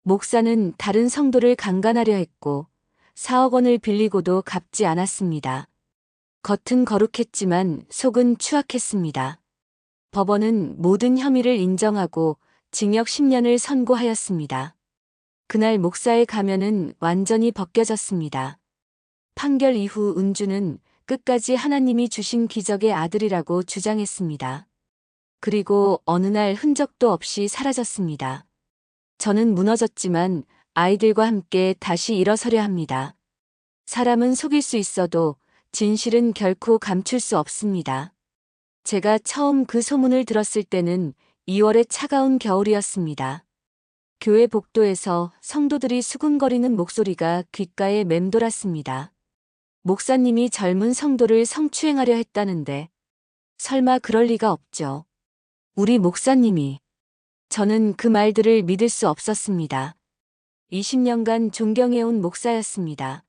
목사는 다른 성도를 강간하려 했고 4억 원을 빌리고도 갚지 않았습니다. 겉은 거룩했지만 속은 추악했습니다. 법원은 모든 혐의를 인정하고 징역 10년을 선고하였습니다. 그날 목사의 가면은 완전히 벗겨졌습니다. 판결 이후 은주는 끝까지 하나님이 주신 기적의 아들이라고 주장했습니다. 그리고 어느 날 흔적도 없이 사라졌습니다. 저는 무너졌지만 아이들과 함께 다시 일어서려 합니다. 사람은 속일 수 있어도 진실은 결코 감출 수 없습니다. 제가 처음 그 소문을 들었을 때는 2월의 차가운 겨울이었습니다. 교회 복도에서 성도들이 수군거리는 목소리가 귓가에 맴돌았습니다. 목사님이 젊은 성도를 성추행하려 했다는데 설마 그럴 리가 없죠. 우리 목사님이. 저는 그 말들을 믿을 수 없었습니다. 20년간 존경해온 목사였습니다.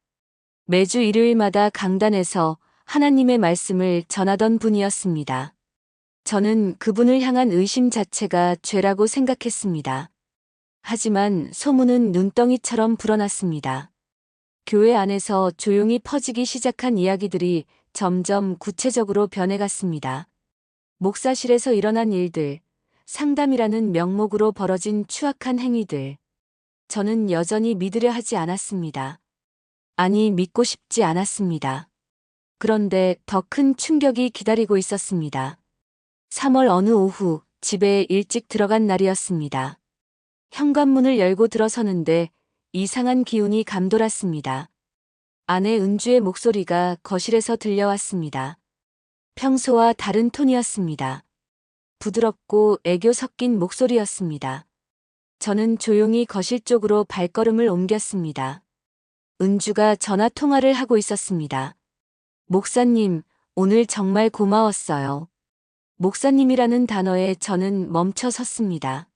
매주 일요일마다 강단에서 하나님의 말씀을 전하던 분이었습니다. 저는 그분을 향한 의심 자체가 죄라고 생각했습니다. 하지만 소문은 눈덩이처럼 불어났습니다. 교회 안에서 조용히 퍼지기 시작한 이야기들이 점점 구체적으로 변해갔습니다. 목사실에서 일어난 일들, 상담이라는 명목으로 벌어진 추악한 행위들. 저는 여전히 믿으려 하지 않았습니다. 아니, 믿고 싶지 않았습니다. 그런데 더 큰 충격이 기다리고 있었습니다. 3월 어느 오후 집에 일찍 들어간 날이었습니다. 현관문을 열고 들어서는데 이상한 기운이 감돌았습니다. 아내 은주의 목소리가 거실에서 들려왔습니다. 평소와 다른 톤이었습니다. 부드럽고 애교 섞인 목소리였습니다. 저는 조용히 거실 쪽으로 발걸음을 옮겼습니다. 은주가 전화 통화를 하고 있었습니다. 목사님, 오늘 정말 고마웠어요. 목사님이라는 단어에 저는 멈춰 섰습니다.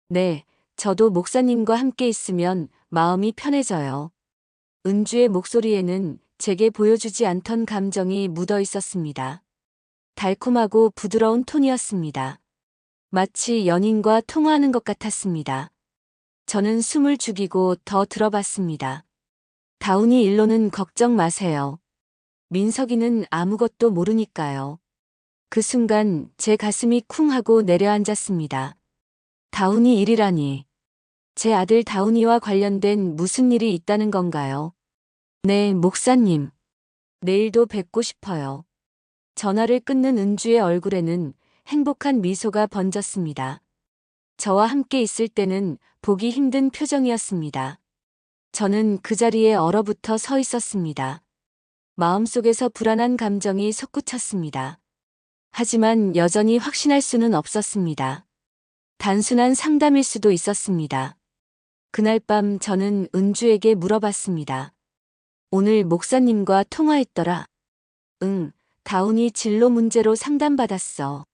네, 저도 목사님과 함께 있으면 마음이 편해져요. 은주의 목소리에는 제게 보여주지 않던 감정이 묻어 있었습니다. 달콤하고 부드러운 톤이었습니다. 마치 연인과 통화하는 것 같았습니다. 저는 숨을 죽이고 더 들어봤습니다. 다운이 일로는 걱정 마세요. 민석이는 아무것도 모르니까요. 그 순간 제 가슴이 쿵 하고 내려앉았습니다. 다운이 일이라니. 제 아들 다운이와 관련된 무슨 일이 있다는 건가요? 네, 목사님. 내일도 뵙고 싶어요. 전화를 끊는 은주의 얼굴에는 행복한 미소가 번졌습니다. 저와 함께 있을 때는 보기 힘든 표정이었습니다. 저는 그 자리에 얼어붙어 서 있었습니다. 마음속에서 불안한 감정이 솟구쳤습니다. 하지만 여전히 확신할 수는 없었습니다. 단순한 상담일 수도 있었습니다. 그날 밤 저는 은주에게 물어봤습니다. 오늘 목사님과 통화했더라. 응, 다운이 진로 문제로 상담받았어.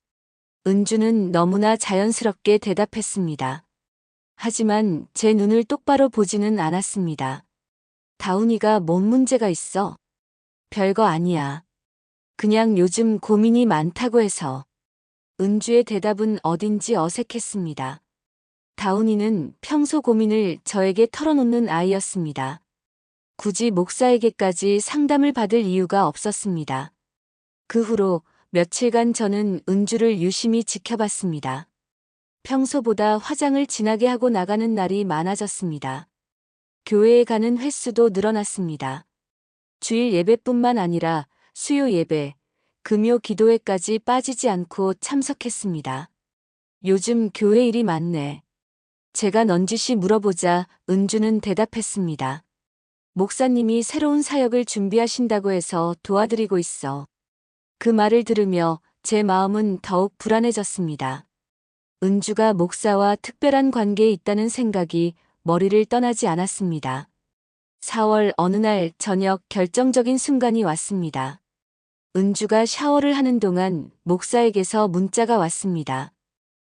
은주는 너무나 자연스럽게 대답했습니다. 하지만 제 눈을 똑바로 보지는 않았습니다. 다운이가 뭔 문제가 있어? 별거 아니야. 그냥 요즘 고민이 많다고 해서. 은주의 대답은 어딘지 어색했습니다. 다운이는 평소 고민을 저에게 털어놓는 아이였습니다. 굳이 목사에게까지 상담을 받을 이유가 없었습니다. 그 후로 며칠간 저는 은주를 유심히 지켜봤습니다. 평소보다 화장을 진하게 하고 나가는 날이 많아졌습니다. 교회에 가는 횟수도 늘어났습니다. 주일 예배뿐만 아니라 수요 예배, 금요 기도회까지 빠지지 않고 참석했습니다. 요즘 교회 일이 많네. 제가 넌지시 물어보자 은주는 대답했습니다. 목사님이 새로운 사역을 준비하신다고 해서 도와드리고 있어. 그 말을 들으며 제 마음은 더욱 불안해졌습니다. 은주가 목사와 특별한 관계에 있다는 생각이 머리를 떠나지 않았습니다. 4월 어느 날 저녁 결정적인 순간이 왔습니다. 은주가 샤워를 하는 동안 목사에게서 문자가 왔습니다.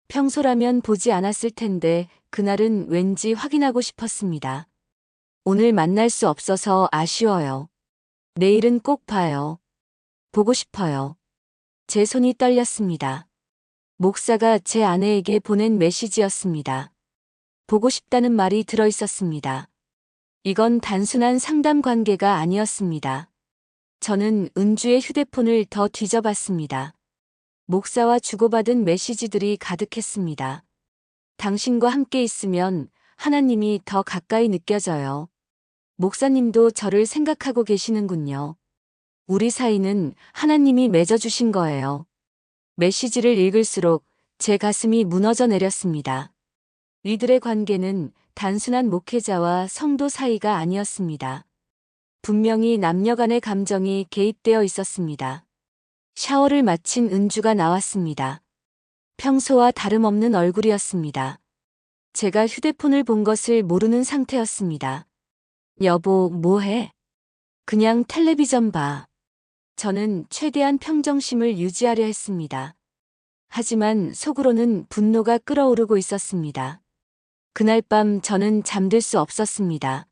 평소라면 보지 않았을 텐데 그날은 왠지 확인하고 싶었습니다. 오늘 만날 수 없어서 아쉬워요. 내일은 꼭 봐요. 보고 싶어요. 제 손이 떨렸습니다. 목사가 제 아내에게 보낸 메시지였습니다. 보고 싶다는 말이 들어 있었습니다. 이건 단순한 상담 관계가 아니었습니다. 저는 은주의 휴대폰을 더 뒤져봤습니다. 목사와 주고받은 메시지들이 가득했습니다. 당신과 함께 있으면 하나님이 더 가까이 느껴져요. 목사님도 저를 생각하고 계시는군요. 우리 사이는 하나님이 맺어주신 거예요. 메시지를 읽을수록 제 가슴이 무너져 내렸습니다. 이들의 관계는 단순한 목회자와 성도 사이가 아니었습니다. 분명히 남녀 간의 감정이 개입되어 있었습니다. 샤워를 마친 은주가 나왔습니다. 평소와 다름없는 얼굴이었습니다. 제가 휴대폰을 본 것을 모르는 상태였습니다. 여보, 뭐해? 그냥 텔레비전 봐. 저는 최대한 평정심을 유지하려 했습니다. 하지만 속으로는 분노가 끓어오르고 있었습니다. 그날 밤 저는 잠들 수 없었습니다.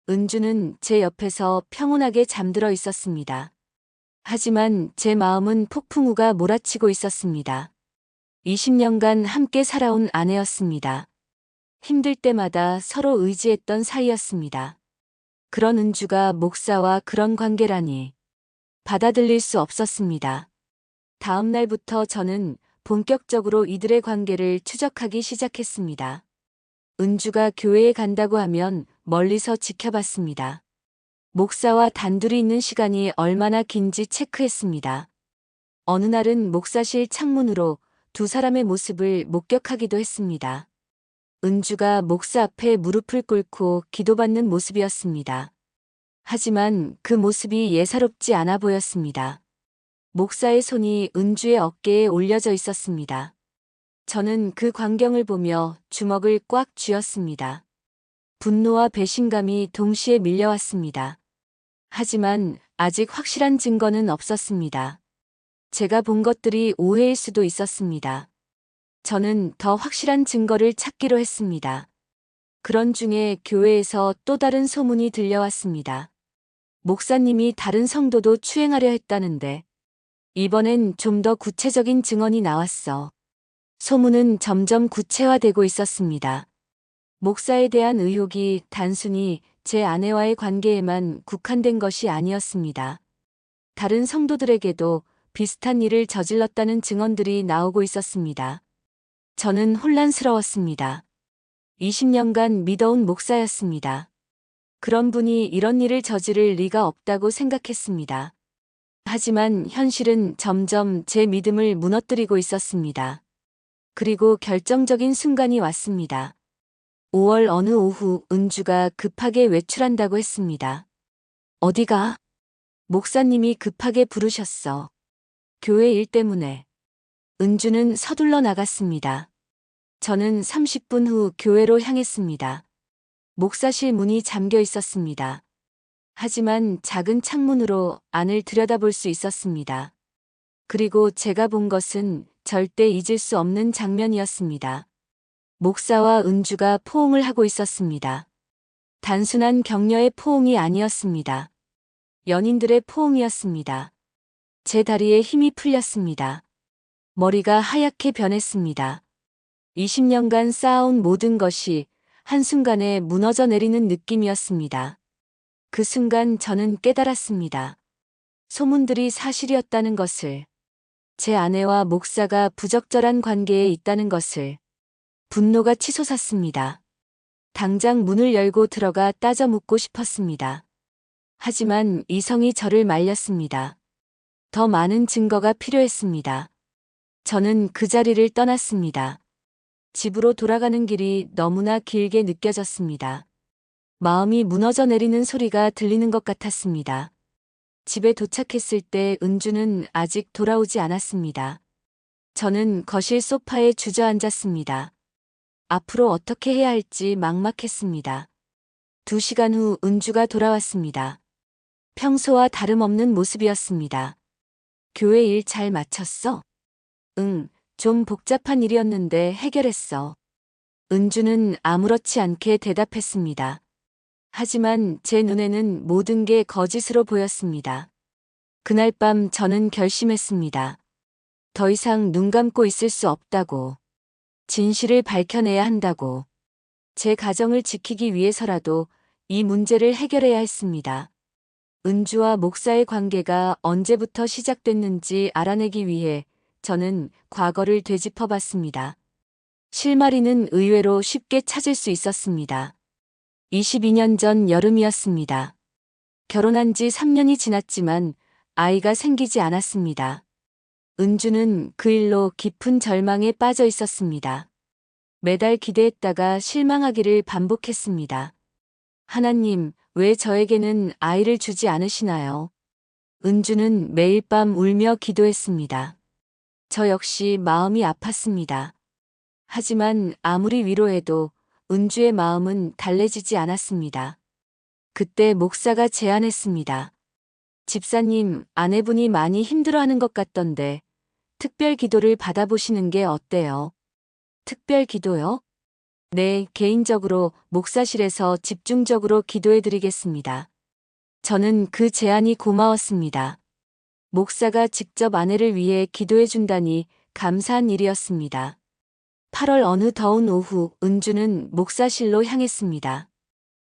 은주는 제 옆에서 평온하게 잠들어 있었습니다. 하지만 제 마음은 폭풍우가 몰아치고 있었습니다. 20년간 함께 살아온 아내였습니다. 힘들 때마다 서로 의지했던 사이였습니다. 그런 은주가 목사와 그런 관계라니 받아들일 수 없었습니다. 다음 날부터 저는 본격적으로 이들의 관계를 추적하기 시작했습니다. 은주가 교회에 간다고 하면 멀리서 지켜봤습니다. 목사와 단둘이 있는 시간이 얼마나 긴지 체크했습니다. 어느 날은 목사실 창문으로 두 사람의 모습을 목격하기도 했습니다. 은주가 목사 앞에 무릎을 꿇고 기도받는 모습이었습니다. 하지만 그 모습이 예사롭지 않아 보였습니다. 목사의 손이 은주의 어깨에 올려져 있었습니다. 저는 그 광경을 보며 주먹을 꽉 쥐었습니다. 분노와 배신감이 동시에 밀려왔습니다. 하지만 아직 확실한 증거는 없었습니다. 제가 본 것들이 오해일 수도 있었습니다. 저는 더 확실한 증거를 찾기로 했습니다. 그런 중에 교회에서 또 다른 소문이 들려왔습니다. 목사님이 다른 성도도 추행하려 했다는데 이번엔 좀 더 구체적인 증언이 나왔어. 소문은 점점 구체화되고 있었습니다. 목사에 대한 의혹이 단순히 제 아내와의 관계에만 국한된 것이 아니었습니다. 다른 성도들에게도 비슷한 일을 저질렀다는 증언들이 나오고 있었습니다. 저는 혼란스러웠습니다. 20년간 믿어온 목사였습니다. 그런 분이 이런 일을 저지를 리가 없다고 생각했습니다. 하지만 현실은 점점 제 믿음을 무너뜨리고 있었습니다. 그리고 결정적인 순간이 왔습니다. 5월 어느 오후 은주가 급하게 외출한다고 했습니다. 어디가? 목사님이 급하게 부르셨어. 교회 일 때문에. 은주는 서둘러 나갔습니다. 저는 30분 후 교회로 향했습니다. 목사실 문이 잠겨 있었습니다. 하지만 작은 창문으로 안을 들여다볼 수 있었습니다. 그리고 제가 본 것은 절대 잊을 수 없는 장면이었습니다. 목사와 은주가 포옹을 하고 있었습니다. 단순한 격려의 포옹이 아니었습니다. 연인들의 포옹이었습니다. 제 다리에 힘이 풀렸습니다. 머리가 하얗게 변했습니다. 20년간 쌓아온 모든 것이 한순간에 무너져 내리는 느낌이었습니다. 그 순간 저는 깨달았습니다. 소문들이 사실이었다는 것을, 제 아내와 목사가 부적절한 관계에 있다는 것을. 분노가 치솟았습니다. 당장 문을 열고 들어가 따져 묻고 싶었습니다. 하지만 이성이 저를 말렸습니다. 더 많은 증거가 필요했습니다. 저는 그 자리를 떠났습니다. 집으로 돌아가는 길이 너무나 길게 느껴졌습니다. 마음이 무너져 내리는 소리가 들리는 것 같았습니다. 집에 도착했을 때 은주는 아직 돌아오지 않았습니다. 저는 거실 소파에 주저앉았습니다. 앞으로 어떻게 해야 할지 막막했습니다. 2시간 후 은주가 돌아왔습니다. 평소와 다름없는 모습이었습니다. 교회 일 잘 마쳤어? 응, 좀 복잡한 일이었는데 해결했어. 은주는 아무렇지 않게 대답했습니다. 하지만 제 눈에는 모든 게 거짓으로 보였습니다. 그날 밤 저는 결심했습니다. 더 이상 눈 감고 있을 수 없다고. 진실을 밝혀내야 한다고. 제 가정을 지키기 위해서라도 이 문제를 해결해야 했습니다. 은주와 목사의 관계가 언제부터 시작됐는지 알아내기 위해 저는 과거를 되짚어 봤습니다. 실마리는 의외로 쉽게 찾을 수 있었습니다. 22년 전 여름이었습니다. 결혼한 지 3년이 지났지만 아이가 생기지 않았습니다. 은주는 그 일로 깊은 절망에 빠져 있었습니다. 매달 기대했다가 실망하기를 반복했습니다. 하나님, 왜 저에게는 아이를 주지 않으시나요? 은주는 매일 밤 울며 기도했습니다. 저 역시 마음이 아팠습니다. 하지만 아무리 위로해도 은주의 마음은 달래지지 않았습니다. 그때 목사가 제안했습니다. 집사님, 아내분이 많이 힘들어하는 것 같던데 특별 기도를 받아보시는 게 어때요? 특별 기도요? 네, 개인적으로 목사실에서 집중적으로 기도해드리겠습니다. 저는 그 제안이 고마웠습니다. 목사가 직접 아내를 위해 기도해준다니 감사한 일이었습니다. 8월 어느 더운 오후 은주는 목사실로 향했습니다.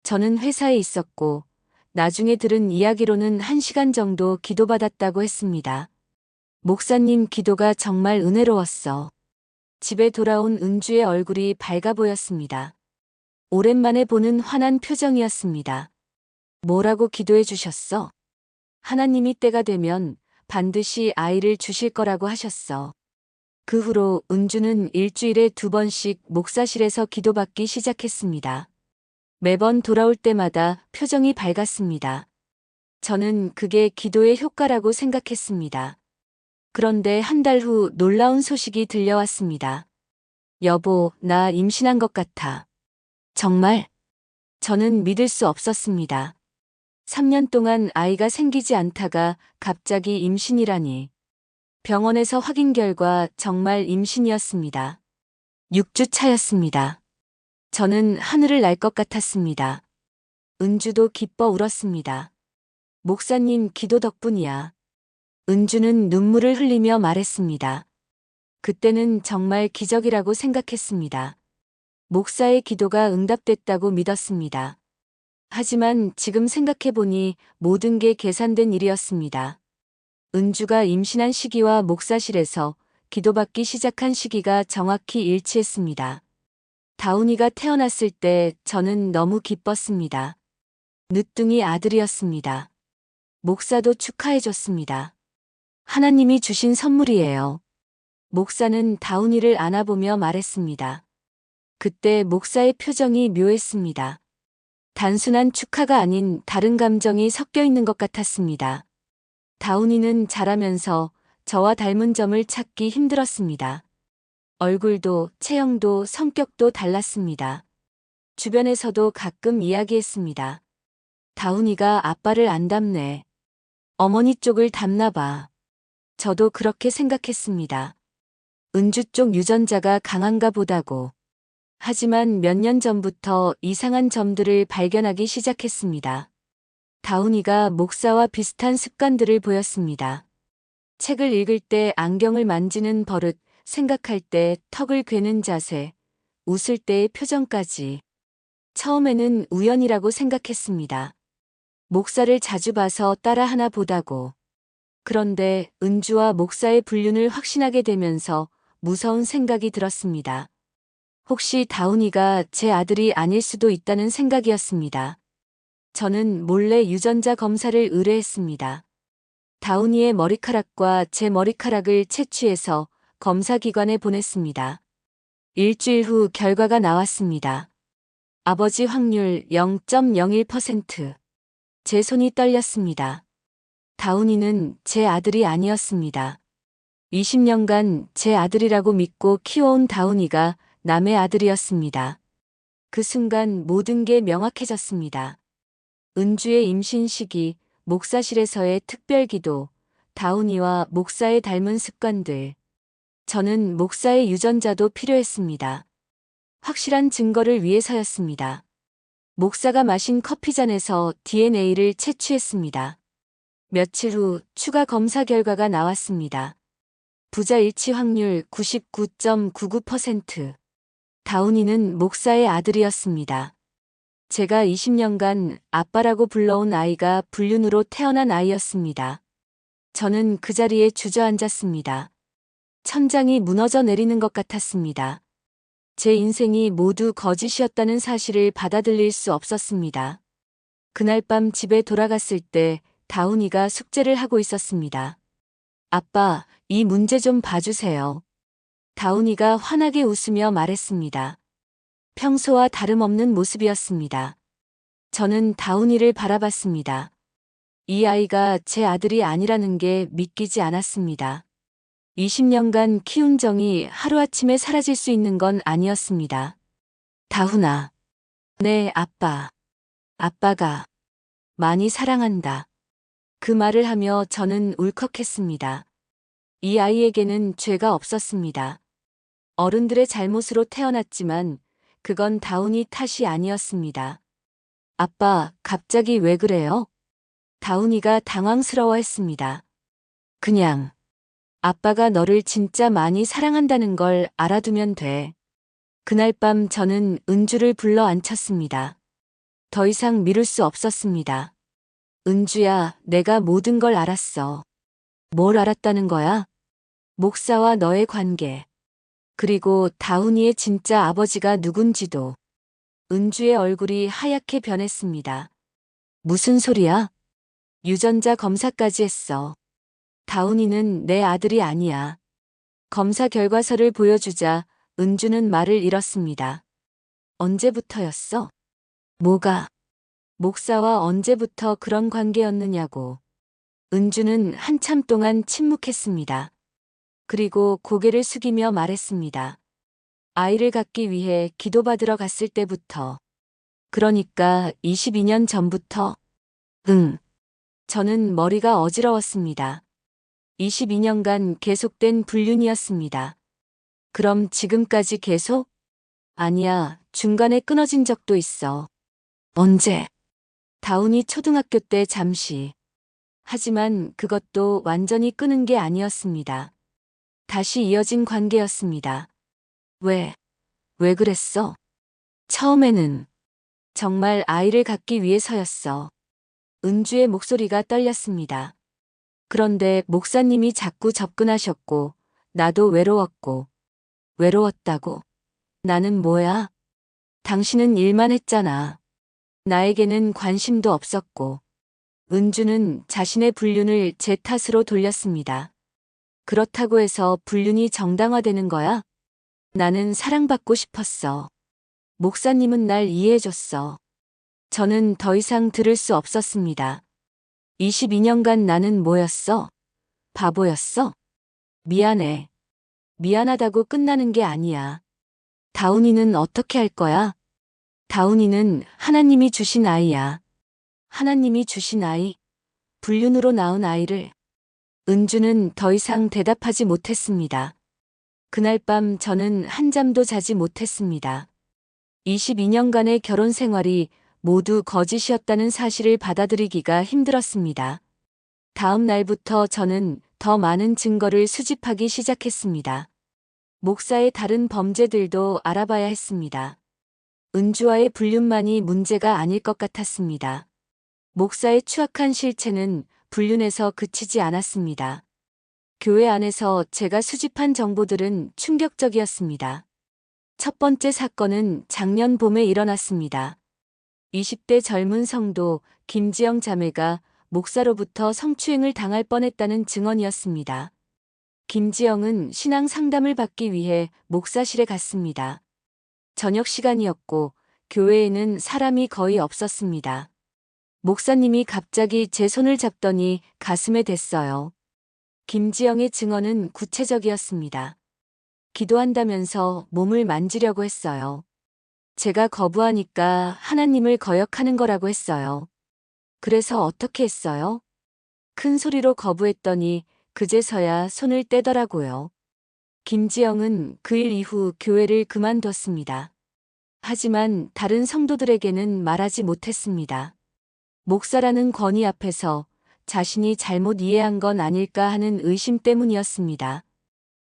저는 회사에 있었고 나중에 들은 이야기로는 1시간 정도 기도받았다고 했습니다. 목사님 기도가 정말 은혜로웠어. 집에 돌아온 은주의 얼굴이 밝아 보였습니다. 오랜만에 보는 환한 표정이었습니다. 뭐라고 기도해 주셨어? 하나님이 때가 되면 반드시 아이를 주실 거라고 하셨어. 그 후로 은주는 일주일에 2번씩 목사실에서 기도받기 시작했습니다. 매번 돌아올 때마다 표정이 밝았습니다. 저는 그게 기도의 효과라고 생각했습니다. 그런데 한 달 후 놀라운 소식이 들려왔습니다. 여보, 나 임신한 것 같아. 정말? 저는 믿을 수 없었습니다. 3년 동안 아이가 생기지 않다가 갑자기 임신이라니. 병원에서 확인 결과 정말 임신이었습니다. 6주 차였습니다. 저는 하늘을 날 것 같았습니다. 은주도 기뻐 울었습니다. 목사님 기도 덕분이야. 은주는 눈물을 흘리며 말했습니다. 그때는 정말 기적이라고 생각했습니다. 목사의 기도가 응답됐다고 믿었습니다. 하지만 지금 생각해보니 모든 게 계산된 일이었습니다. 은주가 임신한 시기와 목사실에서 기도받기 시작한 시기가 정확히 일치했습니다. 다운이가 태어났을 때 저는 너무 기뻤습니다. 늦둥이 아들이었습니다. 목사도 축하해줬습니다. 하나님이 주신 선물이에요. 목사는 다운이를 안아보며 말했습니다. 그때 목사의 표정이 묘했습니다. 단순한 축하가 아닌 다른 감정이 섞여 있는 것 같았습니다. 다운이는 자라면서 저와 닮은 점을 찾기 힘들었습니다. 얼굴도 체형도 성격도 달랐습니다. 주변에서도 가끔 이야기했습니다. 다운이가 아빠를 안 닮네. 어머니 쪽을 닮나 봐. 저도 그렇게 생각했습니다. 은주 쪽 유전자가 강한가 보다고. 하지만 몇 년 전부터 이상한 점들을 발견하기 시작했습니다. 다운이가 목사와 비슷한 습관들을 보였습니다. 책을 읽을 때 안경을 만지는 버릇, 생각할 때 턱을 괴는 자세, 웃을 때의 표정까지. 처음에는 우연이라고 생각했습니다. 목사를 자주 봐서 따라하나 보다고. 그런데 은주와 목사의 불륜을 확신하게 되면서 무서운 생각이 들었습니다. 혹시 다운이가 제 아들이 아닐 수도 있다는 생각이었습니다. 저는 몰래 유전자 검사를 의뢰했습니다. 다운이의 머리카락과 제 머리카락을 채취해서 검사기관에 보냈습니다. 일주일 후 결과가 나왔습니다. 아버지 확률 0.01%. 제 손이 떨렸습니다. 다운이는 제 아들이 아니었습니다. 20년간 제 아들이라고 믿고 키워온 다운이가 남의 아들이었습니다. 그 순간 모든 게 명확해졌습니다. 은주의 임신 시기, 목사실에서의 특별 기도, 다운이와 목사의 닮은 습관들. 저는 목사의 유전자도 필요했습니다. 확실한 증거를 위해서였습니다. 목사가 마신 커피잔에서 DNA를 채취했습니다. 며칠 후 추가 검사 결과가 나왔습니다. 부자 일치 확률 99.99%. 다운이는 목사의 아들이었습니다. 제가 20년간 아빠라고 불러온 아이가 불륜으로 태어난 아이였습니다. 저는 그 자리에 주저앉았습니다. 천장이 무너져 내리는 것 같았습니다. 제 인생이 모두 거짓이었다는 사실을 받아들일 수 없었습니다. 그날 밤 집에 돌아갔을 때 다운이가 숙제를 하고 있었습니다. 아빠, 이 문제 좀 봐주세요. 다운이가 환하게 웃으며 말했습니다. 평소와 다름없는 모습이었습니다. 저는 다운이를 바라봤습니다. 이 아이가 제 아들이 아니라는 게 믿기지 않았습니다. 20년간 키운 정이 하루아침에 사라질 수 있는 건 아니었습니다. 다훈아. 네, 아빠. 아빠가 많이 사랑한다. 그 말을 하며 저는 울컥했습니다. 이 아이에게는 죄가 없었습니다. 어른들의 잘못으로 태어났지만 그건 다운이 탓이 아니었습니다. 아빠, 갑자기 왜 그래요? 다운이가 당황스러워했습니다. 그냥 아빠가 너를 진짜 많이 사랑한다는 걸 알아두면 돼. 그날 밤 저는 은주를 불러 앉혔습니다. 더 이상 미룰 수 없었습니다. 은주야, 내가 모든 걸 알았어. 뭘 알았다는 거야? 목사와 너의 관계. 그리고 다훈이의 진짜 아버지가 누군지도. 은주의 얼굴이 하얗게 변했습니다. 무슨 소리야? 유전자 검사까지 했어. 다훈이는 내 아들이 아니야. 검사 결과서를 보여주자 은주는 말을 잃었습니다. 언제부터였어? 뭐가? 목사와 언제부터 그런 관계였느냐고. 은주는 한참 동안 침묵했습니다. 그리고 고개를 숙이며 말했습니다. 아이를 갖기 위해 기도받으러 갔을 때부터. 그러니까 22년 전부터? 응. 저는 머리가 어지러웠습니다. 22년간 계속된 불륜이었습니다. 그럼 지금까지 계속? 아니야, 중간에 끊어진 적도 있어. 언제? 다운이 초등학교 때 잠시. 하지만 그것도 완전히 끊은 게 아니었습니다. 다시 이어진 관계였습니다. 왜 그랬어? 처음에는 정말 아이를 갖기 위해서였어. 은주의 목소리가 떨렸습니다. 그런데 목사님이 자꾸 접근하셨고, 나도 외로웠고. 외로웠다고? 나는 뭐야? 당신은 일만 했잖아. 나에게는 관심도 없었고. 은주는 자신의 불륜을 제 탓으로 돌렸습니다. 그렇다고 해서 불륜이 정당화되는 거야? 나는 사랑받고 싶었어. 목사님은 날 이해해줬어. 저는 더 이상 들을 수 없었습니다. 22년간 나는 뭐였어? 바보였어? 미안해. 미안하다고 끝나는 게 아니야. 다운이는 어떻게 할 거야? 다운이는 하나님이 주신 아이야. 하나님이 주신 아이. 불륜으로 낳은 아이를. 은주는 더 이상 대답하지 못했습니다. 그날 밤 저는 한잠도 자지 못했습니다. 22년간의 결혼 생활이 모두 거짓이었다는 사실을 받아들이기가 힘들었습니다. 다음 날부터 저는 더 많은 증거를 수집하기 시작했습니다. 목사의 다른 범죄들도 알아봐야 했습니다. 은주와의 불륜만이 문제가 아닐 것 같았습니다. 목사의 추악한 실체는 불륜에서 그치지 않았습니다. 교회 안에서 제가 수집한 정보들은 충격적이었습니다. 첫 번째 사건은 작년 봄에 일어났습니다. 20대 젊은 성도 김지영 자매가 목사로부터 성추행을 당할 뻔했다는 증언이었습니다. 김지영은 신앙 상담을 받기 위해 목사실에 갔습니다. 저녁 시간이었고 교회에는 사람이 거의 없었습니다. 목사님이 갑자기 제 손을 잡더니 가슴에 댔어요. 김지영의 증언은 구체적이었습니다. 기도한다면서 몸을 만지려고 했어요. 제가 거부하니까 하나님을 거역하는 거라고 했어요. 그래서 어떻게 했어요? 큰 소리로 거부했더니 그제서야 손을 떼더라고요. 김지영은 그 일 이후 교회를 그만뒀습니다. 하지만 다른 성도들에게는 말하지 못했습니다. 목사라는 권위 앞에서 자신이 잘못 이해한 건 아닐까 하는 의심 때문이었습니다.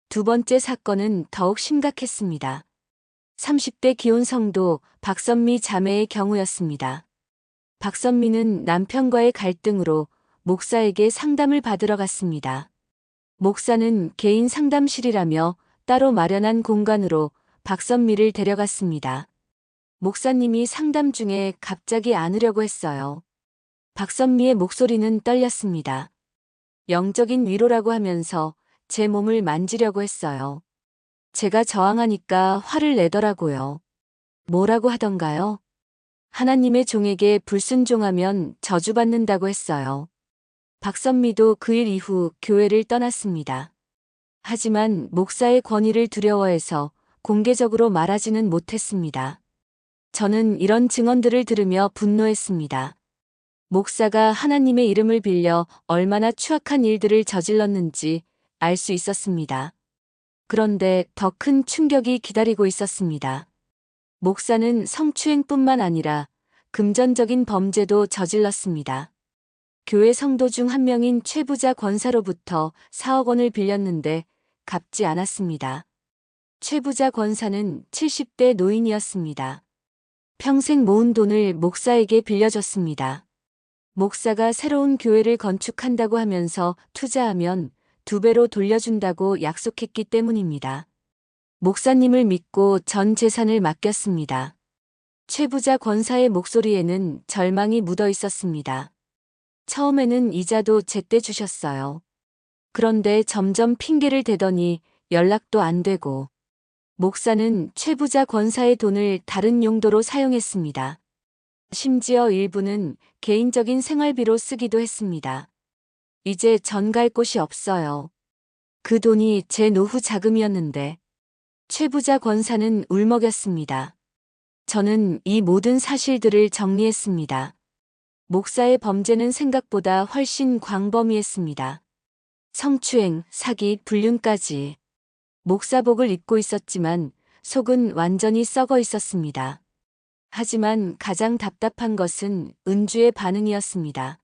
두 번째 사건은 더욱 심각했습니다. 30대 기혼 성도 박선미 자매의 경우였습니다. 박선미는 남편과의 갈등으로 목사에게 상담을 받으러 갔습니다. 목사는 개인 상담실이라며 따로 마련한 공간으로 박선미를 데려갔습니다. 목사님이 상담 중에 갑자기 안으려고 했어요. 박선미의 목소리는 떨렸습니다. 영적인 위로라고 하면서 제 몸을 만지려고 했어요. 제가 저항하니까 화를 내더라고요. 뭐라고 하던가요? 하나님의 종에게 불순종하면 저주받는다고 했어요. 박선미도 그 일 이후 교회를 떠났습니다. 하지만 목사의 권위를 두려워해서 공개적으로 말하지는 못했습니다. 저는 이런 증언들을 들으며 분노했습니다. 목사가 하나님의 이름을 빌려 얼마나 추악한 일들을 저질렀는지 알 수 있었습니다. 그런데 더 큰 충격이 기다리고 있었습니다. 목사는 성추행뿐만 아니라 금전적인 범죄도 저질렀습니다. 교회 성도 중 한 명인 최부자 권사로부터 4억 원을 빌렸는데 갚지 않았습니다. 최부자 권사는 70대 노인이었습니다. 평생 모은 돈을 목사에게 빌려줬습니다. 목사가 새로운 교회를 건축한다고 하면서 투자하면 2배로 돌려준다고 약속했기 때문입니다. 목사님을 믿고 전 재산을 맡겼습니다. 최부자 권사의 목소리에는 절망이 묻어 있었습니다. 처음에는 이자도 제때 주셨어요. 그런데 점점 핑계를 대더니 연락도 안 되고 목사는 최부자 권사의 돈을 다른 용도로 사용했습니다. 심지어 일부는 개인적인 생활비로 쓰기도 했습니다. 이제 전 갈 곳이 없어요. 그 돈이 제 노후 자금이었는데 최부자 권사는 울먹였습니다. 저는 이 모든 사실들을 정리했습니다. 목사의 범죄는 생각보다 훨씬 광범위했습니다. 성추행, 사기, 불륜까지. 목사복을 입고 있었지만 속은 완전히 썩어 있었습니다. 하지만 가장 답답한 것은 은주의 반응이었습니다.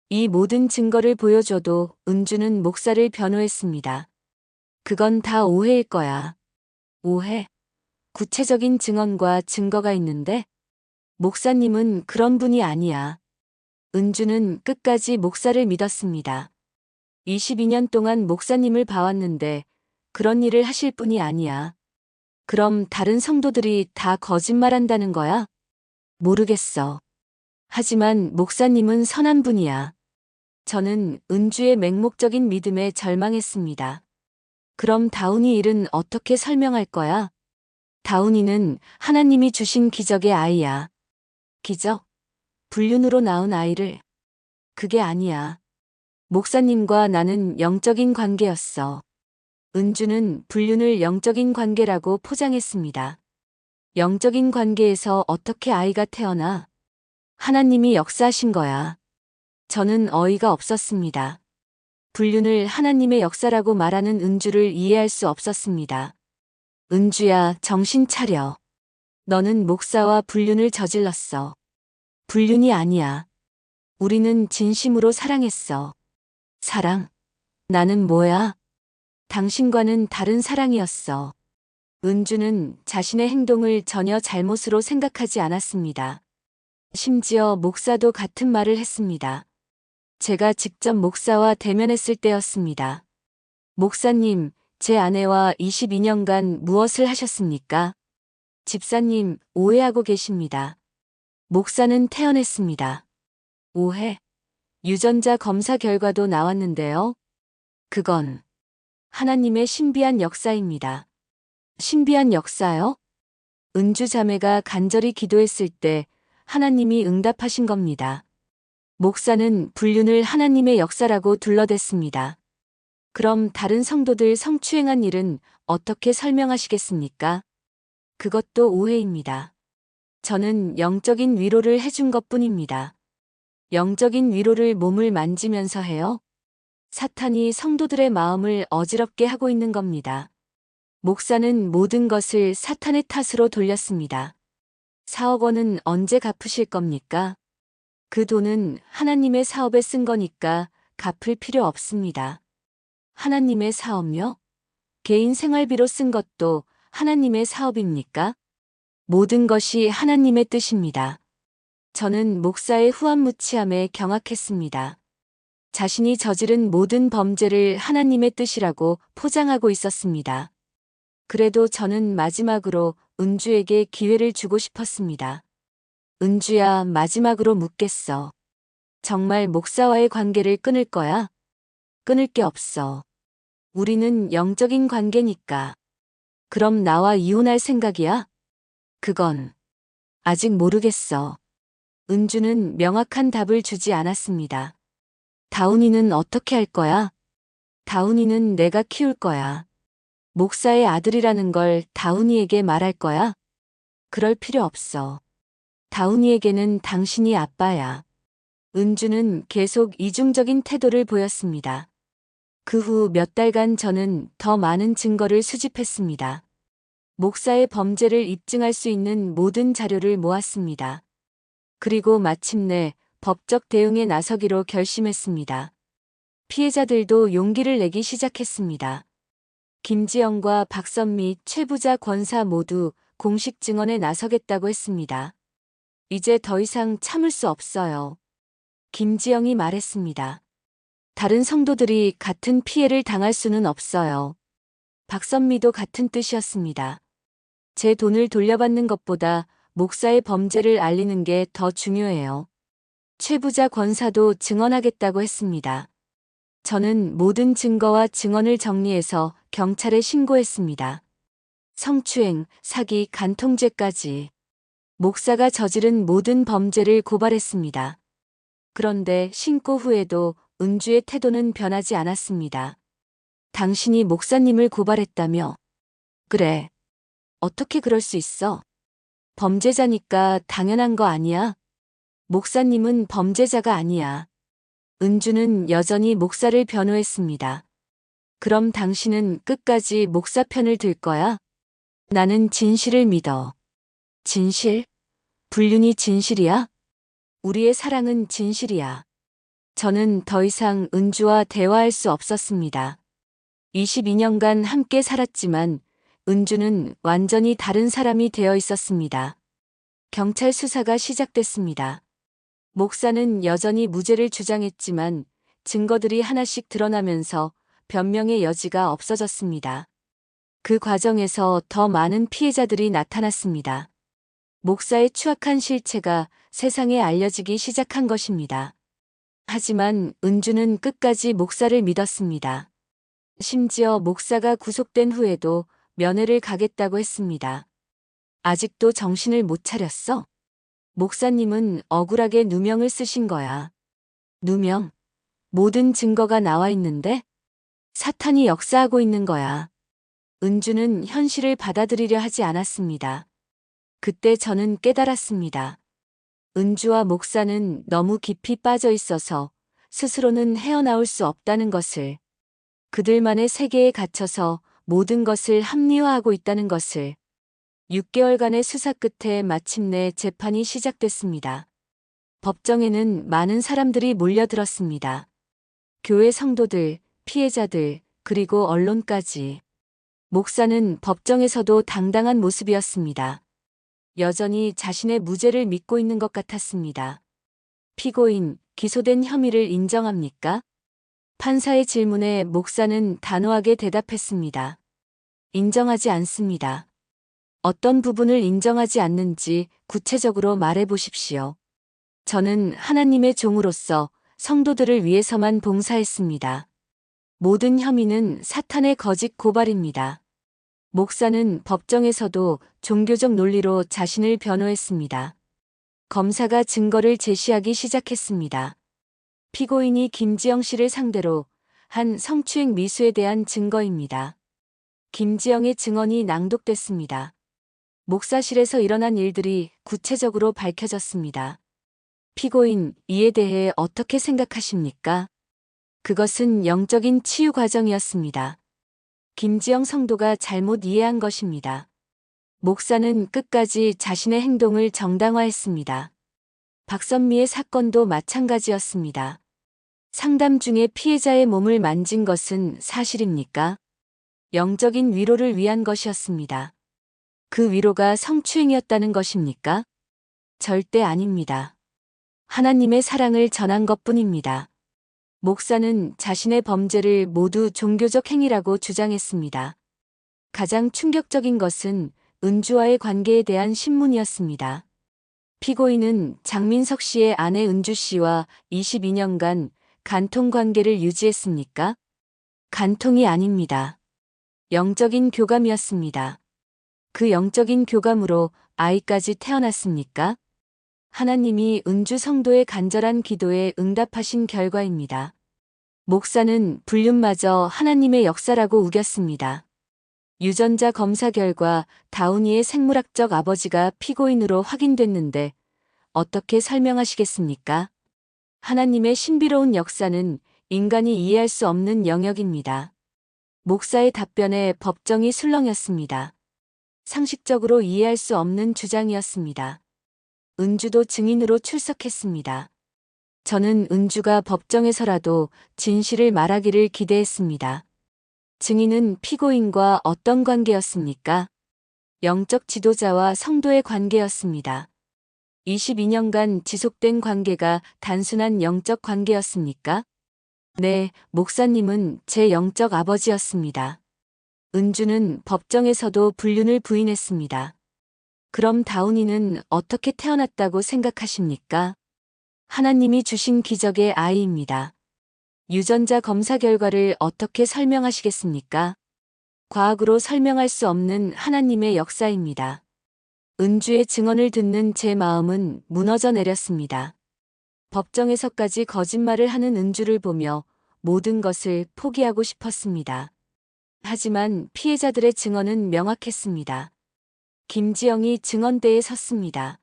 이 모든 증거를 보여줘도 은주는 목사를 변호했습니다. 그건 다 오해일 거야. 오해? 구체적인 증언과 증거가 있는데? 목사님은 그런 분이 아니야. 은주는 끝까지 목사를 믿었습니다. 22년 동안 목사님을 봐왔는데 그런 일을 하실 분이 아니야. 그럼 다른 성도들이 다 거짓말한다는 거야? 모르겠어. 하지만 목사님은 선한 분이야. 저는 은주의 맹목적인 믿음에 절망했습니다. 그럼 다운이 일은 어떻게 설명할 거야? 다운이는 하나님이 주신 기적의 아이야. 기적? 불륜으로 낳은 아이를. 그게 아니야. 목사님과 나는 영적인 관계였어. 은주는 불륜을 영적인 관계라고 포장했습니다. 영적인 관계에서 어떻게 아이가 태어나? 하나님이 역사하신 거야. 저는 어이가 없었습니다. 불륜을 하나님의 역사라고 말하는 은주를 이해할 수 없었습니다. 은주야, 정신 차려. 너는 목사와 불륜을 저질렀어. 불륜이 아니야. 우리는 진심으로 사랑했어. 사랑? 나는 뭐야? 당신과는 다른 사랑이었어. 은주는 자신의 행동을 전혀 잘못으로 생각하지 않았습니다. 심지어 목사도 같은 말을 했습니다. 제가 직접 목사와 대면했을 때였습니다. 목사님, 제 아내와 22년간 무엇을 하셨습니까? 집사님, 오해하고 계십니다. 목사는 태어났습니다. 오해? 유전자 검사 결과도 나왔는데요. 그건 하나님의 신비한 역사입니다. 신비한 역사요? 은주 자매가 간절히 기도했을 때 하나님이 응답하신 겁니다. 목사는 불륜을 하나님의 역사라고 둘러댔습니다. 그럼 다른 성도들 성추행한 일은 어떻게 설명하시겠습니까? 그것도 오해입니다. 저는 영적인 위로를 해준 것뿐입니다. 영적인 위로를 몸을 만지면서 해요? 사탄이 성도들의 마음을 어지럽게 하고 있는 겁니다. 목사는 모든 것을 사탄의 탓으로 돌렸습니다. 4억 원은 언제 갚으실 겁니까? 그 돈은 하나님의 사업에 쓴 거니까 갚을 필요 없습니다. 하나님의 사업요? 개인 생활비로 쓴 것도 하나님의 사업입니까? 모든 것이 하나님의 뜻입니다. 저는 목사의 후한무치함에 경악했습니다. 자신이 저지른 모든 범죄를 하나님의 뜻이라고 포장하고 있었습니다. 그래도 저는 마지막으로 은주에게 기회를 주고 싶었습니다. 은주야, 마지막으로 묻겠어. 정말 목사와의 관계를 끊을 거야? 끊을 게 없어. 우리는 영적인 관계니까. 그럼 나와 이혼할 생각이야? 그건 아직 모르겠어. 은주는 명확한 답을 주지 않았습니다. 다운이는 어떻게 할 거야? 다운이는 내가 키울 거야. 목사의 아들이라는 걸 다운이에게 말할 거야? 그럴 필요 없어. 다운이에게는 당신이 아빠야. 은주는 계속 이중적인 태도를 보였습니다. 그 후 몇 달간 저는 더 많은 증거를 수집했습니다. 목사의 범죄를 입증할 수 있는 모든 자료를 모았습니다. 그리고 마침내 법적 대응에 나서기로 결심했습니다. 피해자들도 용기를 내기 시작했습니다. 김지영과 박선미 최부자 권사 모두 공식 증언에 나서겠다고 했습니다. 이제 더 이상 참을 수 없어요. 김지영이 말했습니다. 다른 성도들이 같은 피해를 당할 수는 없어요. 박선미도 같은 뜻이었습니다. 제 돈을 돌려받는 것보다 목사의 범죄를 알리는 게 더 중요해요. 최부자 권사도 증언하겠다고 했습니다. 저는 모든 증거와 증언을 정리해서 경찰에 신고했습니다. 성추행, 사기, 간통죄까지. 목사가 저지른 모든 범죄를 고발했습니다. 그런데 신고 후에도 은주의 태도는 변하지 않았습니다. 당신이 목사님을 고발했다며? 그래. 어떻게 그럴 수 있어? 범죄자니까 당연한 거 아니야? 목사님은 범죄자가 아니야. 은주는 여전히 목사를 변호했습니다. 그럼 당신은 끝까지 목사 편을 들 거야? 나는 진실을 믿어. 진실? 불륜이 진실이야? 우리의 사랑은 진실이야. 저는 더 이상 은주와 대화할 수 없었습니다. 22년간 함께 살았지만 은주는 완전히 다른 사람이 되어 있었습니다. 경찰 수사가 시작됐습니다. 목사는 여전히 무죄를 주장했지만 증거들이 하나씩 드러나면서 변명의 여지가 없어졌습니다. 그 과정에서 더 많은 피해자들이 나타났습니다. 목사의 추악한 실체가 세상에 알려지기 시작한 것입니다. 하지만 은주는 끝까지 목사를 믿었습니다. 심지어 목사가 구속된 후에도 면회를 가겠다고 했습니다. 아직도 정신을 못 차렸어? 목사님은 억울하게 누명을 쓰신 거야. 누명? 모든 증거가 나와 있는데? 사탄이 역사하고 있는 거야. 은주는 현실을 받아들이려 하지 않았습니다. 그때 저는 깨달았습니다. 은주와 목사는 너무 깊이 빠져 있어서 스스로는 헤어나올 수 없다는 것을, 그들만의 세계에 갇혀서 모든 것을 합리화하고 있다는 것을. 6개월간의 수사 끝에 마침내 재판이 시작됐습니다. 법정에는 많은 사람들이 몰려들었습니다. 교회 성도들, 피해자들, 그리고 언론까지. 목사는 법정에서도 당당한 모습이었습니다. 여전히 자신의 무죄를 믿고 있는 것 같았습니다. 피고인, 기소된 혐의를 인정합니까? 판사의 질문에 목사는 단호하게 대답했습니다. 인정하지 않습니다. 어떤 부분을 인정하지 않는지 구체적으로 말해 보십시오. 저는 하나님의 종으로서 성도들을 위해서만 봉사했습니다. 모든 혐의는 사탄의 거짓 고발입니다. 목사는 법정에서도 종교적 논리로 자신을 변호했습니다. 검사가 증거를 제시하기 시작했습니다. 피고인이 김지영 씨를 상대로 한 성추행 미수에 대한 증거입니다. 김지영의 증언이 낭독됐습니다. 목사실에서 일어난 일들이 구체적으로 밝혀졌습니다. 피고인, 이에 대해 어떻게 생각하십니까? 그것은 영적인 치유 과정이었습니다. 김지영 성도가 잘못 이해한 것입니다. 목사는 끝까지 자신의 행동을 정당화했습니다. 박선미의 사건도 마찬가지였습니다. 상담 중에 피해자의 몸을 만진 것은 사실입니까? 영적인 위로를 위한 것이었습니다. 그 위로가 성추행이었다는 것입니까? 절대 아닙니다. 하나님의 사랑을 전한 것뿐입니다. 목사는 자신의 범죄를 모두 종교적 행위라고 주장했습니다. 가장 충격적인 것은 은주와의 관계에 대한 신문이었습니다. 피고인은 장민석 씨의 아내 은주 씨와 22년간 간통 관계를 유지했습니까? 간통이 아닙니다. 영적인 교감이었습니다. 그 영적인 교감으로 아이까지 태어났습니까? 하나님이 은주 성도의 간절한 기도에 응답하신 결과입니다. 목사는 불륜마저 하나님의 역사라고 우겼습니다. 유전자 검사 결과 다운이의 생물학적 아버지가 피고인으로 확인됐는데 어떻게 설명하시겠습니까? 하나님의 신비로운 역사는 인간이 이해할 수 없는 영역입니다. 목사의 답변에 법정이 술렁였습니다. 상식적으로 이해할 수 없는 주장이었습니다. 은주도 증인으로 출석했습니다. 저는 은주가 법정에서라도 진실을 말하기를 기대했습니다. 증인은 피고인과 어떤 관계였습니까? 영적 지도자와 성도의 관계였습니다. 22년간 지속된 관계가 단순한 영적 관계였습니까? 네, 목사님은 제 영적 아버지였습니다. 은주는 법정에서도 불륜을 부인했습니다. 그럼 다운이는 어떻게 태어났다고 생각하십니까? 하나님이 주신 기적의 아이입니다. 유전자 검사 결과를 어떻게 설명하시겠습니까? 과학으로 설명할 수 없는 하나님의 역사입니다. 은주의 증언을 듣는 제 마음은 무너져 내렸습니다. 법정에서까지 거짓말을 하는 은주를 보며 모든 것을 포기하고 싶었습니다. 하지만 피해자들의 증언은 명확했습니다. 김지영이 증언대에 섰습니다.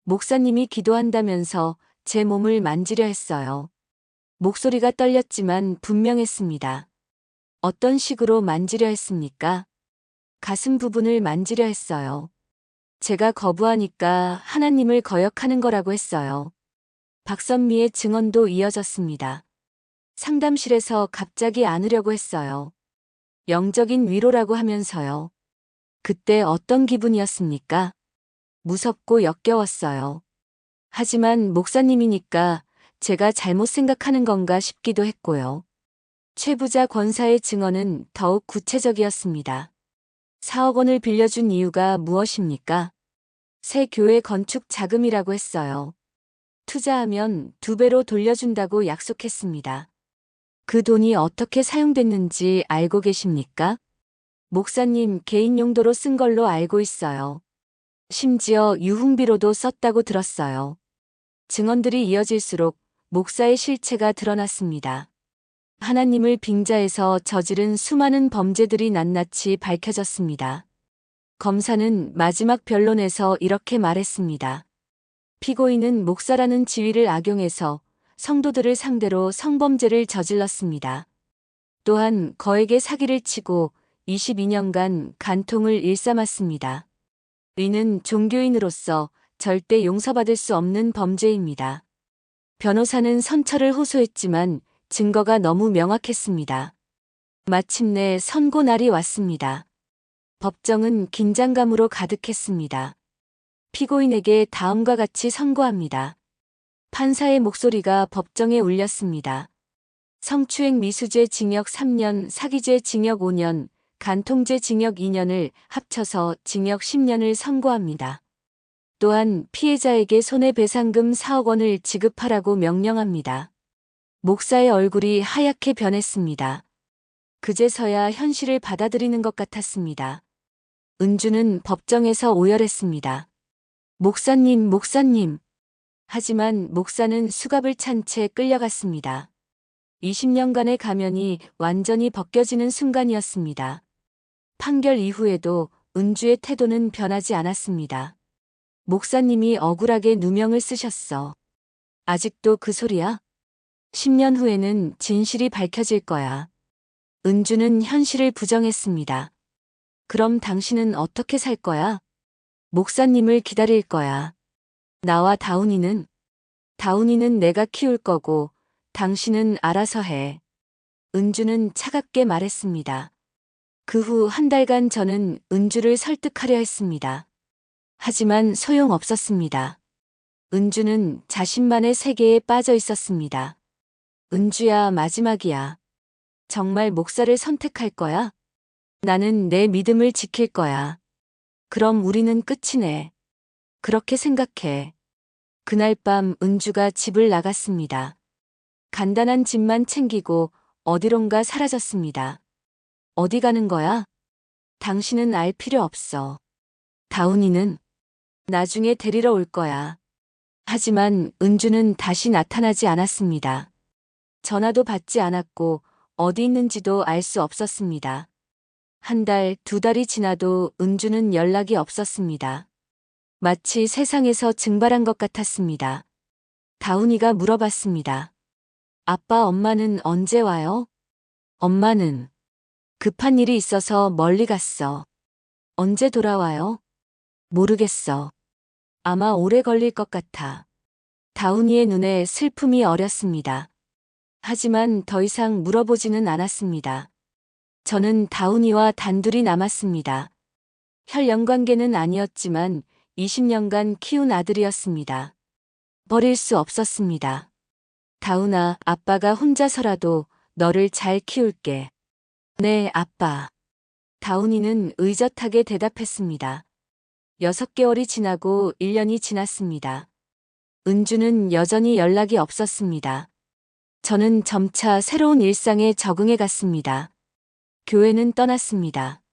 목사님이 기도한다면서 제 몸을 만지려 했어요. 목소리가 떨렸지만 분명했습니다. 어떤 식으로 만지려 했습니까? 가슴 부분을 만지려 했어요. 제가 거부하니까 하나님을 거역하는 거라고 했어요. 박선미의 증언도 이어졌습니다. 상담실에서 갑자기 안으려고 했어요. 영적인 위로라고 하면서요. 그때 어떤 기분이었습니까? 무섭고 역겨웠어요. 하지만 목사님이니까 제가 잘못 생각하는 건가 싶기도 했고요. 최부자 권사의 증언은 더욱 구체적이었습니다. 4억 원을 빌려준 이유가 무엇입니까? 새 교회 건축 자금이라고 했어요. 투자하면 2배로 돌려준다고 약속했습니다. 그 돈이 어떻게 사용됐는지 알고 계십니까? 목사님 개인 용도로 쓴 걸로 알고 있어요. 심지어 유흥비로도 썼다고 들었어요. 증언들이 이어질수록 목사의 실체가 드러났습니다. 하나님을 빙자해서 저지른 수많은 범죄들이 낱낱이 밝혀졌습니다. 검사는 마지막 변론에서 이렇게 말했습니다. 피고인은 목사라는 지위를 악용해서 성도들을 상대로 성범죄를 저질렀습니다. 또한 거액의 사기를 치고 22년간 간통을 일삼았습니다. 이는 종교인으로서 절대 용서받을 수 없는 범죄입니다. 변호사는 선처를 호소했지만 증거가 너무 명확했습니다. 마침내 선고 날이 왔습니다. 법정은 긴장감으로 가득했습니다. 피고인에게 다음과 같이 선고합니다. 판사의 목소리가 법정에 울렸습니다. 성추행 미수죄 징역 3년, 사기죄 징역 5년, 간통죄 징역 2년을 합쳐서 징역 10년을 선고합니다. 또한 피해자에게 손해배상금 4억 원을 지급하라고 명령합니다. 목사의 얼굴이 하얗게 변했습니다. 그제서야 현실을 받아들이는 것 같았습니다. 은주는 법정에서 오열했습니다. 목사님, 목사님. 하지만 목사는 수갑을 찬 채 끌려갔습니다. 20년간의 가면이 완전히 벗겨지는 순간이었습니다. 판결 이후에도 은주의 태도는 변하지 않았습니다. 목사님이 억울하게 누명을 쓰셨어. 아직도 그 소리야? 10년 후에는 진실이 밝혀질 거야. 은주는 현실을 부정했습니다. 그럼 당신은 어떻게 살 거야? 목사님을 기다릴 거야. 나와 다운이는 내가 키울 거고 당신은 알아서 해. 은주는 차갑게 말했습니다. 그 후 한 달간 저는 은주를 설득하려 했습니다. 하지만 소용없었습니다. 은주는 자신만의 세계에 빠져 있었습니다. 은주야, 마지막이야. 정말 목사를 선택할 거야? 나는 내 믿음을 지킬 거야. 그럼 우리는 끝이네. 그렇게 생각해. 그날 밤 은주가 집을 나갔습니다. 간단한 짐만 챙기고 어디론가 사라졌습니다. 어디 가는 거야? 당신은 알 필요 없어. 다운이는 나중에 데리러 올 거야. 하지만 은주는 다시 나타나지 않았습니다. 전화도 받지 않았고 어디 있는지도 알 수 없었습니다. 한 달, 두 달이 지나도 은주는 연락이 없었습니다. 마치 세상에서 증발한 것 같았습니다. 다운이가 물어봤습니다. 아빠, 엄마는 언제 와요? 엄마는 급한 일이 있어서 멀리 갔어. 언제 돌아와요? 모르겠어. 아마 오래 걸릴 것 같아. 다운이의 눈에 슬픔이 어렸습니다. 하지만 더 이상 물어보지는 않았습니다. 저는 다운이와 단둘이 남았습니다. 혈연관계는 아니었지만 20년간 키운 아들이었습니다. 버릴 수 없었습니다. 다운아, 아빠가 혼자서라도 너를 잘 키울게. 네, 아빠. 다운이는 의젓하게 대답했습니다. 6개월이 지나고 1년이 지났습니다. 은주는 여전히 연락이 없었습니다. 저는 점차 새로운 일상에 적응해 갔습니다. 교회는 떠났습니다.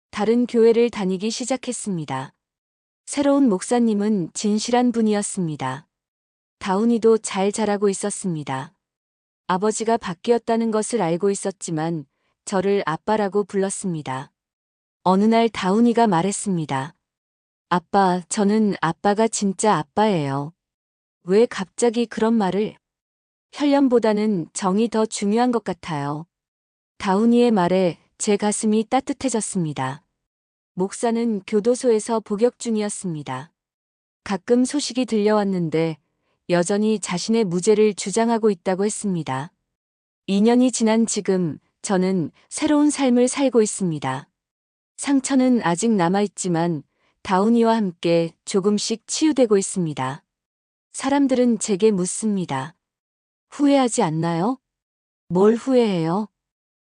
다른 교회를 다니기 시작했습니다. 새로운 목사님은 진실한 분이었습니다. 다운이도 잘 자라고 있었습니다. 아버지가 바뀌었다는 것을 알고 있었지만 저를 아빠라고 불렀습니다. 어느 날 다운이가 말했습니다. 아빠, 저는 아빠가 진짜 아빠예요. 왜 갑자기 그런 말을? 혈연보다는 정이 더 중요한 것 같아요. 다운이의 말에 제 가슴이 따뜻해졌습니다. 목사는 교도소에서 복역 중이었습니다. 가끔 소식이 들려왔는데 여전히 자신의 무죄를 주장하고 있다고 했습니다. 2년이 지난 지금 저는 새로운 삶을 살고 있습니다. 상처는 아직 남아있지만 다운이와 함께 조금씩 치유되고 있습니다. 사람들은 제게 묻습니다. 후회하지 않나요? 뭘 후회해요?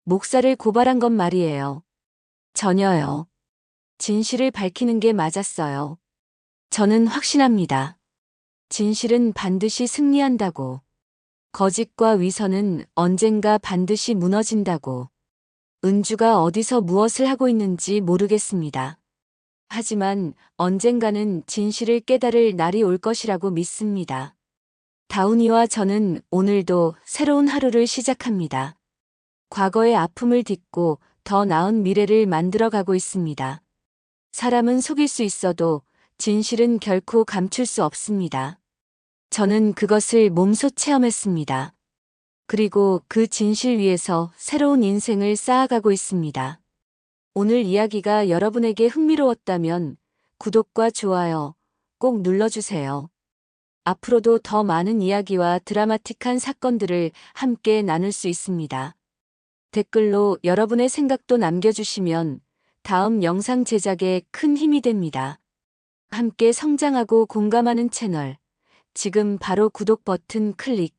목사를 고발한 건 말이에요. 전혀요. 진실을 밝히는 게 맞았어요. 저는 확신합니다. 진실은 반드시 승리한다고. 거짓과 위선은 언젠가 반드시 무너진다고. 은주가 어디서 무엇을 하고 있는지 모르겠습니다. 하지만 언젠가는 진실을 깨달을 날이 올 것이라고 믿습니다. 다운이와 저는 오늘도 새로운 하루를 시작합니다. 과거의 아픔을 딛고 더 나은 미래를 만들어가고 있습니다. 사람은 속일 수 있어도 진실은 결코 감출 수 없습니다. 저는 그것을 몸소 체험했습니다. 그리고 그 진실 위에서 새로운 인생을 쌓아가고 있습니다. 오늘 이야기가 여러분에게 흥미로웠다면 구독과 좋아요 꼭 눌러주세요. 앞으로도 더 많은 이야기와 드라마틱한 사건들을 함께 나눌 수 있습니다. 댓글로 여러분의 생각도 남겨주시면 다음 영상 제작에 큰 힘이 됩니다. 함께 성장하고 공감하는 채널, 지금 바로 구독 버튼 클릭.